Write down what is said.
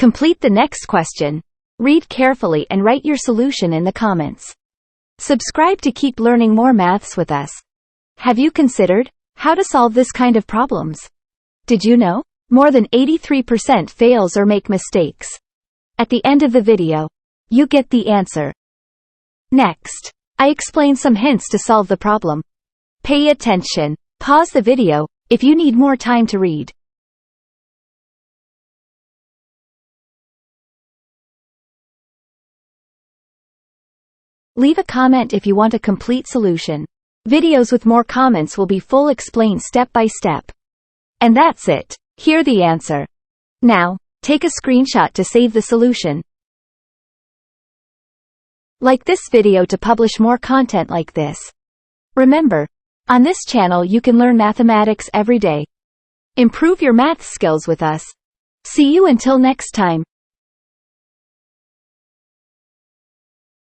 Complete the next question. Read carefully and write your solution in the comments. Subscribe to keep learning more maths with us. Have you considered how to solve this kind of problems? Did you know? More than 83% fails or make mistakes. At the end of the video, you get the answer. Next, I explain some hints to solve the problem. Pay attention. Pause the video if you need more time to read. Leave a comment if you want a complete solution. Videos with more comments will be full explain step by step. And that's it. Hear the answer. Now, take a screenshot to save the solution. Like this video to publish more content like this. Remember, on this channel you can learn mathematics every day. Improve your math skills with us. See you until next time.